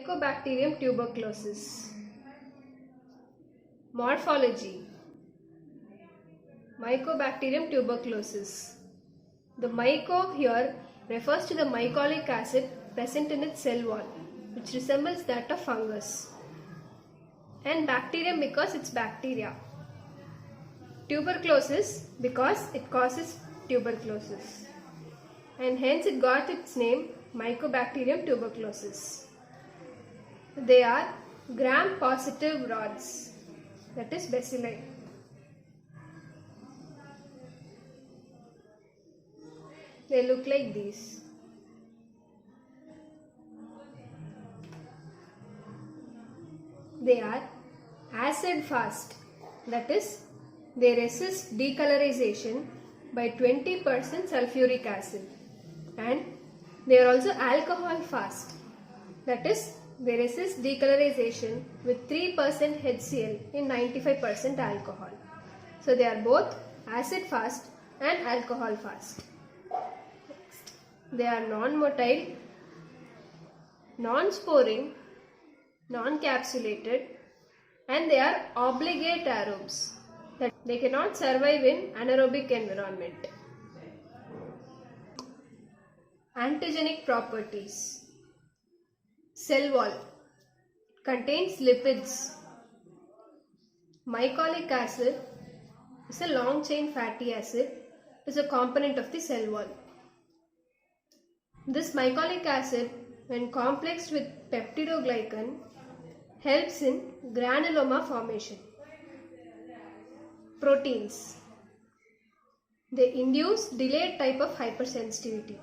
Mycobacterium tuberculosis. Morphology. Mycobacterium tuberculosis. The myco here refers to the mycolic acid present in its cell wall, which resembles that of fungus. And bacterium because it's bacteria. Tuberculosis because it causes tuberculosis. And hence it got its name Mycobacterium tuberculosis. They are gram-positive rods, that is bacilli. They look like these. They are acid fast, that is, they resist decolorization by 20% sulfuric acid, and they are also alcohol fast, that is, they resist decolorization with 3% HCl in 95% alcohol. So they are both acid fast and alcohol fast. Next, they are non-motile, non-sporing, non-capsulated, and they are obligate aerobes, that they cannot survive in anaerobic environment. Antigenic properties. Cell wall contains lipids. Mycolic acid is a long chain fatty acid. It is a component of the cell wall. This mycolic acid, when complexed with peptidoglycan, helps in granuloma formation. Proteins. They induce delayed type of hypersensitivity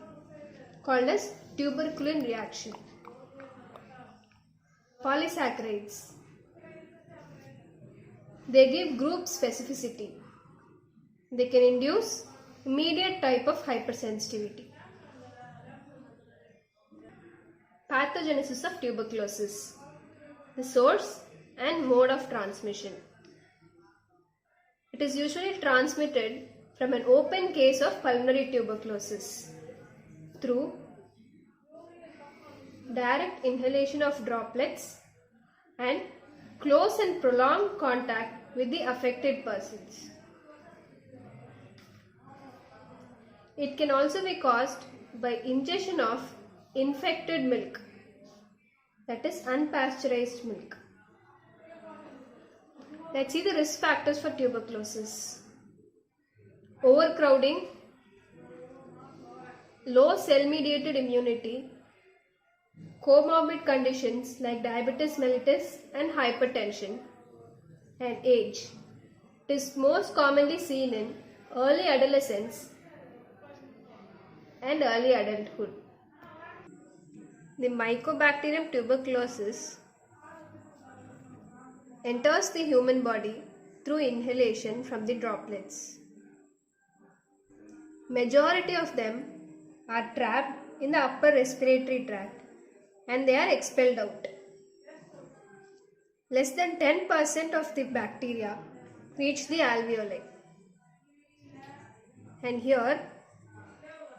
called as tuberculin reaction. Polysaccharides. They give group specificity. They can induce immediate type of hypersensitivity. Pathogenesis of tuberculosis. The source and mode of transmission. It is usually transmitted from an open case of pulmonary tuberculosis through direct inhalation of droplets and close and prolonged contact with the affected persons. It can also be caused by ingestion of infected milk, that is unpasteurized milk. Let's see the risk factors for tuberculosis. Overcrowding, low cell-mediated immunity, comorbid conditions like diabetes mellitus and hypertension, and age. It is most commonly seen in early adolescence and early adulthood. The Mycobacterium tuberculosis enters the human body through inhalation from the droplets. Majority of them are trapped in the upper respiratory tract and they are expelled out. Less than 10% of the bacteria reach the alveoli. And here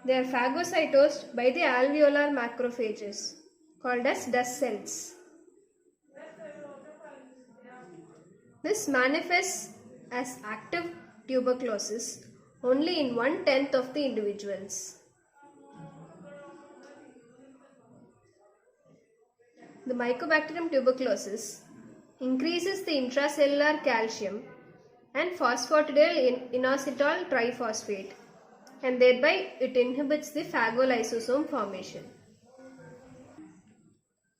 they are phagocytosed by the alveolar macrophages called as dust cells. This manifests as active tuberculosis only in 1/10 of the individuals. The Mycobacterium tuberculosis increases the intracellular calcium and phosphatidylinositol triphosphate, and thereby it inhibits the phagolysosome formation.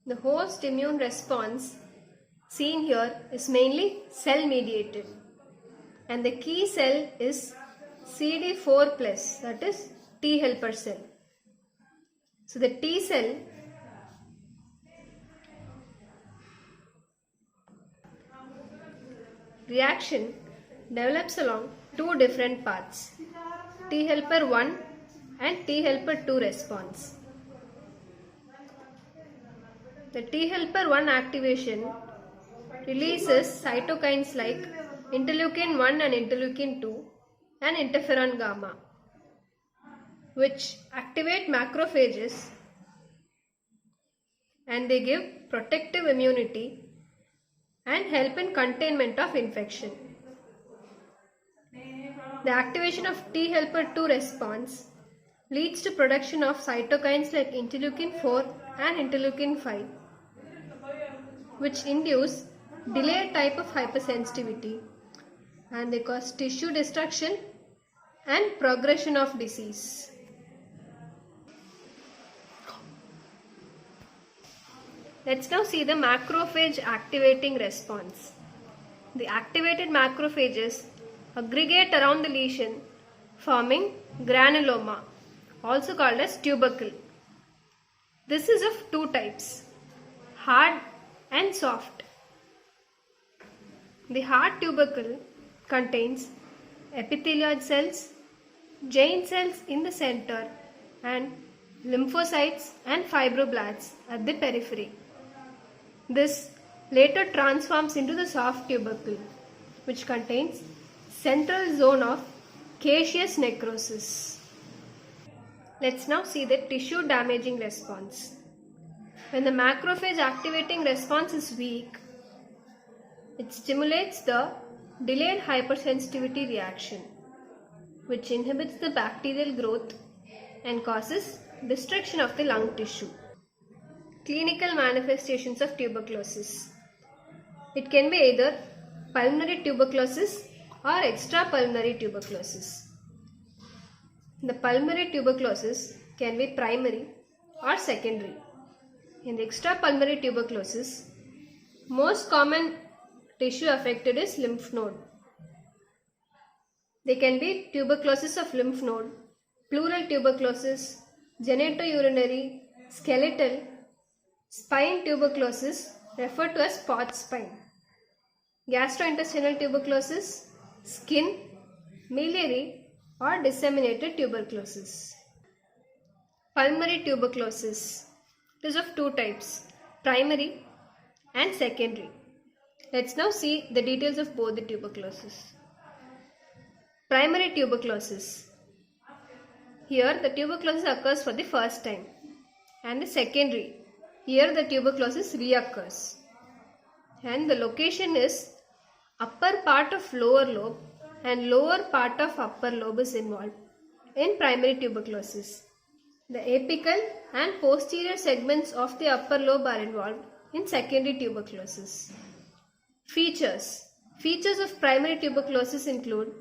The host immune response seen here is mainly cell mediated, and the key cell is CD4+, that is T helper cell. So the T cell reaction develops along two different paths, T helper 1 and T helper 2 response. The T helper 1 activation releases cytokines like interleukin 1 and interleukin 2 and interferon gamma, which activate macrophages and they give protective immunity and help in containment of infection. The activation of T helper 2 response leads to production of cytokines like interleukin 4 and interleukin 5, which induce delayed type of hypersensitivity, and they cause tissue destruction and progression of disease. Let's now see the macrophage activating response. The activated macrophages aggregate around the lesion, forming granuloma, also called as tubercle. This is of two types, hard and soft. The hard tubercle contains epithelioid cells, giant cells in the center, and lymphocytes and fibroblasts at the periphery. This later transforms into the soft tubercle, which contains central zone of caseous necrosis. Let's now see the tissue damaging response. When the macrophage activating response is weak, it stimulates the delayed hypersensitivity reaction, which inhibits the bacterial growth and causes destruction of the lung tissue. Clinical manifestations of tuberculosis. It can be either pulmonary tuberculosis or extrapulmonary tuberculosis. The pulmonary tuberculosis can be primary or secondary. In the extrapulmonary tuberculosis, most common tissue affected is lymph node. They can be tuberculosis of lymph node, pleural tuberculosis, genitourinary, skeletal, spine tuberculosis referred to as Pott's spine, gastrointestinal tuberculosis, skin, miliary or disseminated tuberculosis. Pulmonary tuberculosis. It is of two types, primary and secondary. Let's now see the details of both the tuberculosis. Primary tuberculosis. Here the tuberculosis occurs for the first time, and the secondary. Here the tuberculosis reoccurs, and the location is upper part of lower lobe and lower part of upper lobe is involved in primary tuberculosis. The apical and posterior segments of the upper lobe are involved in secondary tuberculosis. Features. Features of primary tuberculosis include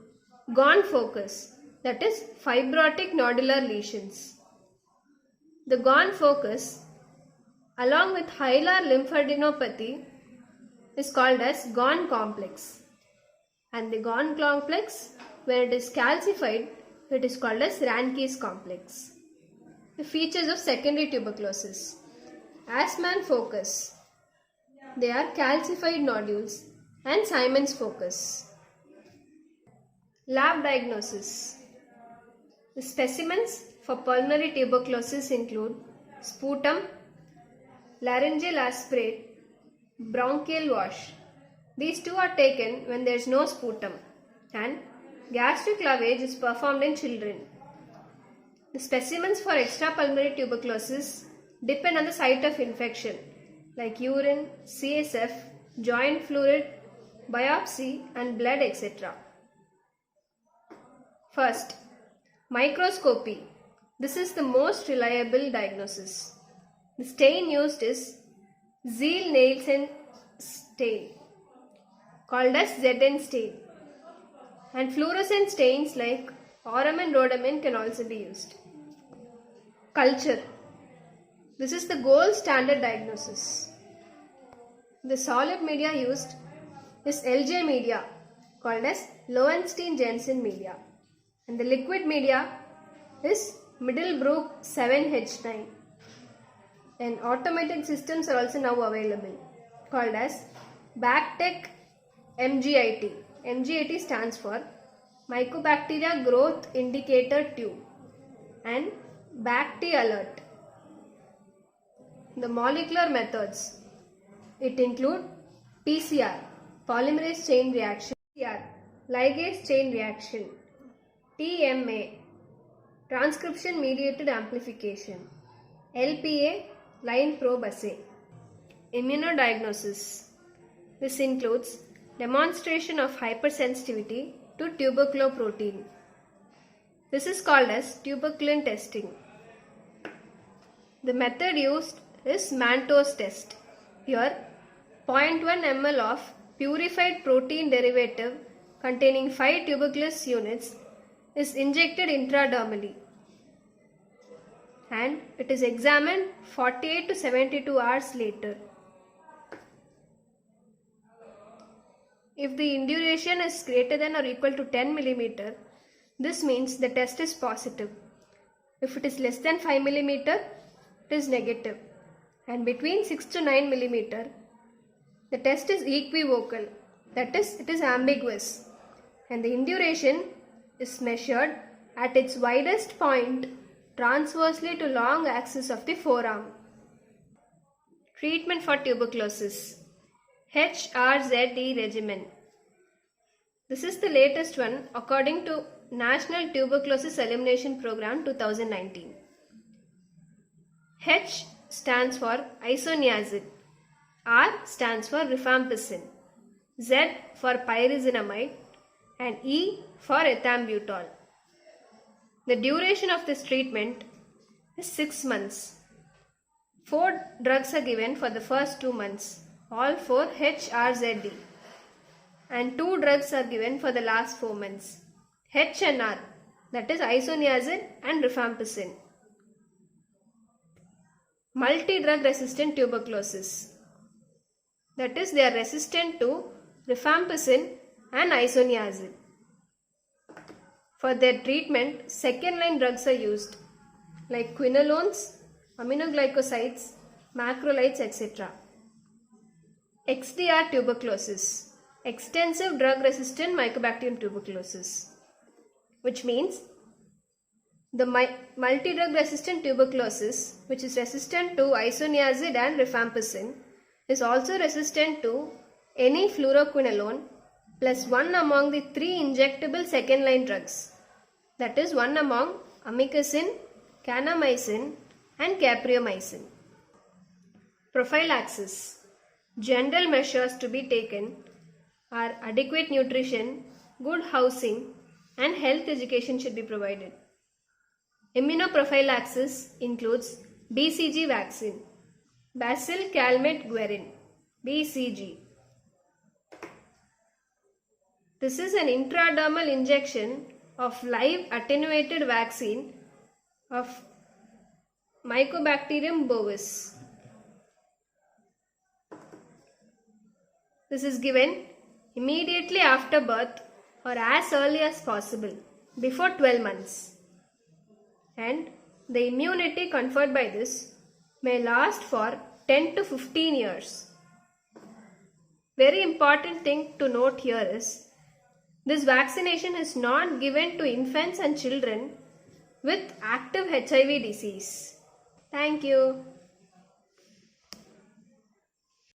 gone focus, that is fibrotic nodular lesions. The gone focus along with hilar lymphadenopathy is called as gone complex, and the gone complex, when it is calcified, it is called as Ranke's complex. The features of secondary tuberculosis. Assman focus. They are calcified nodules and Simon's focus. Lab diagnosis. The specimens for pulmonary tuberculosis include sputum, laryngeal aspirate, bronchial wash. These two are taken when there is no sputum, and gastric lavage is performed in children. The specimens for extrapulmonary tuberculosis depend on the site of infection, like urine, CSF, joint fluid, biopsy and blood, etc. First, microscopy. This is the most reliable diagnosis. The stain used is Ziehl-Neelsen stain, called as ZN stain, and fluorescent stains like aurum and rhodamin can also be used. Culture. This is the gold standard diagnosis. The solid media used is LJ media, called as Lowenstein-Jensen media, and the liquid media is Middlebrook 7H9. And automated systems are also now available, called as BACTEC MGIT. MGIT stands for Mycobacteria Growth Indicator Tube and BACT Alert. The molecular methods. It include PCR, polymerase chain reaction, PCR, ligase chain reaction, TMA, transcription mediated amplification, LPA, line probe assay. Immunodiagnosis. This includes demonstration of hypersensitivity to tuberculoprotein. This is called as tuberculin testing. The method used is Mantoux test. Here, 0.1 ml of purified protein derivative containing 5 tuberculous units is injected intradermally, and it is examined 48 to 72 hours later. If the induration is greater than or equal to 10 mm, this means the test is positive. If it is less than 5 mm, it is negative. And between 6 to 9 mm, the test is equivocal, that is, it is ambiguous. And the induration is measured at its widest point transversely to long axis of the forearm. Treatment for tuberculosis. HRZE regimen. This is the latest one according to National Tuberculosis Elimination Program 2019. H stands for isoniazid, R stands for rifampicin, Z for pyrazinamide, and E for ethambutol. The duration of this treatment is 6 months. 4 drugs are given for the first 2 months, all for HRZE, and 2 drugs are given for the last 4 months, H and R, that is isoniazid and rifampicin. Multi-drug resistant tuberculosis, that is they are resistant to rifampicin and isoniazid. For their treatment, second-line drugs are used like quinolones, aminoglycosides, macrolides, etc. XDR tuberculosis, extensive drug-resistant Mycobacterium tuberculosis, which means the multi-drug resistant tuberculosis, which is resistant to isoniazid and rifampicin, is also resistant to any fluoroquinolone plus one among the 3 injectable second-line drugs, that is one among amikacin, kanamycin and capreomycin. Prophylaxis. General measures to be taken are adequate nutrition, good housing, and health education should be provided. Immunoprophylaxis includes BCG vaccine, Bacillus calmette-guerin, BCG. This is an intradermal injection of live attenuated vaccine of Mycobacterium bovis. This is given immediately after birth or as early as possible, before 12 months. And the immunity conferred by this may last for 10 to 15 years. Very important thing to note here is, this vaccination is not given to infants and children with active HIV disease. Thank you.